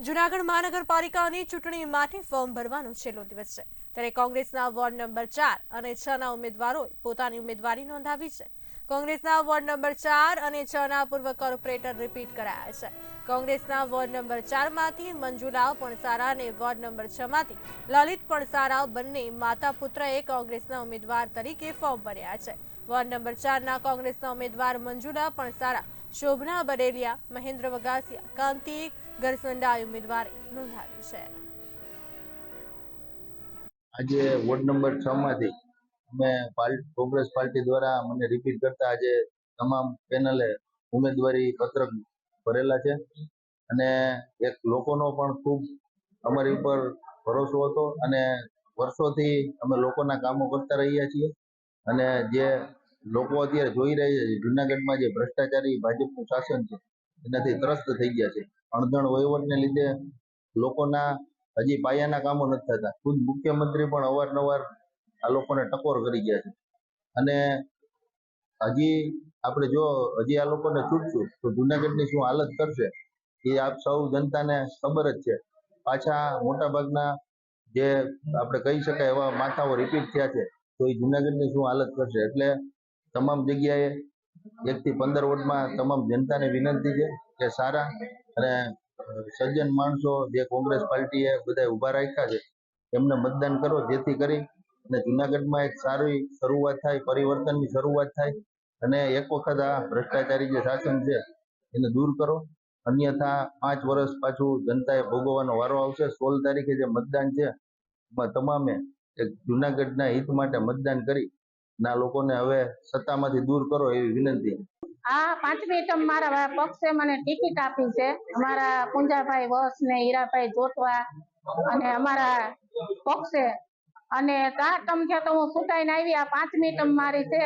જૂનાગઢ મહાનગરપાલિકાની ચૂંટણી માટે ફોર્મ ભરવાનો છેલ્લો દિવસ છે, ત્યારે કોંગ્રેસના વોર્ડ નંબર 4 અને 6 ના ઉમેદવારોએ પોતાની ઉમેદવારી નોંધાવી છે. કોંગ્રેસના વોર્ડ નંબર 4 અને 6 ના પૂર્વ કોર્પોરેટર રિપીટ કરાયા છે. કોંગ્રેસના વોર્ડ નંબર 4 માંથી મંજુલાલ પણસારા અને વોર્ડ નંબર 6 માંથી લલિત પણસારા બંને માતા પુત્રએ કોંગ્રેસના ઉમેદવાર તરીકે ફોર્મ ભર્યા છે. વોર્ડ નંબર 4 ના કોંગ્રેસના ઉમેદવાર મંજુલાલ પણસારા, શોભના બડેલિયા, મહેન્દ્ર વગાસિયા, કાંતિ ગરસંડાએ ઉમેદવારી નોંધાવી છે. આજે વોર્ડ નંબર 6 માંથી અમે કોંગ્રેસ પાર્ટી દ્વારા મને રિપીટ કરતા આજે તમામ પેનલે ઉમેદવારી પત્રક ભરેલા છે અને એક લોકોનો પણ ખૂબ અમારી ઉપર ભરોસો હતો અને વર્ષોથી અમે લોકોના કામો કરતા રહ્યા છીએ અને જે લોકો અત્યારે જોઈ રહ્યા છે જૂનાગઢમાં જે ભ્રષ્ટાચારી ભાજપનું શાસન છે એનાથી ત્રસ્ત થઈ ગયા છે. અણધણ વહીવટને લીધે લોકોના હજી પાયાના કામો નથી થતા. ખુદ મુખ્યમંત્રી પણ અવારનવાર આ લોકોને ટકોર કરી ગયા છે અને હજી આપણે જો હજી આ લોકોને છૂટશું તો જૂનાગઢની શું હાલત કરશે એ આપ સૌ જનતાને ખબર જ છે. પાછા મોટા ભાગના જે આપણે કહી શકાય એવા માથાઓ રિપીટ થયા છે તો એ જૂનાગઢની શું હાલત કરશે. એટલે તમામ જગ્યાએ 1 થી 15 વોર્ડમાં તમામ જનતાને વિનંતી છે કે સારા અને સજ્જન માણસો જે કોંગ્રેસ પાર્ટીએ બધા ઉભા રાખ્યા છે એમને મતદાન કરો, જેથી કરી અને જૂનાગઢમાં એક સારી શરૂઆત થાય, પરિવર્તનની શરૂઆત થાય અને એક વખત આ ભ્રષ્ટાચારી જે શાસન છે એને દૂર કરો. અન્યથા 5 વર્ષ પાછું જનતાએ ભોગવવાનો વારો આવશે. 16 તારીખે જે મતદાન છે એમાં તમામે એક જૂનાગઢના હિત માટે મતદાન કરી ના લોકોને હવે સત્તામાંથી દૂર કરો એવી વિનંતી. આ 5મી ટર્મ મારા પક્ષે મને ટિકિટ આપી છે. અમારા પુંજાભાઈ વસ ને હીરાભાઈ જોટવા અને અમારા પક્ષે અને 4 ટર્મ છે તો હું ચૂંટાઈને આવી. આ 5મી ટર્મ મારી છે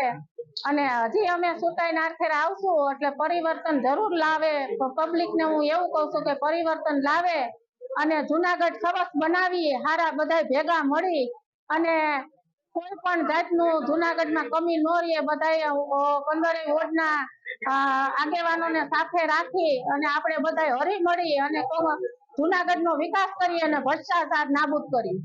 અને હજી અમે ચૂંટાઈને આખરે આવશું એટલે પરિવર્તન જરૂર લાવે. પબ્લિકને હું એવું કહું છું કે પરિવર્તન લાવે અને જૂનાગઢ સરસ બનાવીએ, હારા બધા ભેગા મળી અને કોઈ પણ જાતનું જૂનાગઢમાં કમી ન રહે. બધા 15 વોર્ડના આગેવાનોને સાથે રાખી અને આપણે બધા હળી મળી અને જૂનાગઢનો વિકાસ કરીએ અને ભ્રષ્ટાચાર નાબૂદ કરીએ.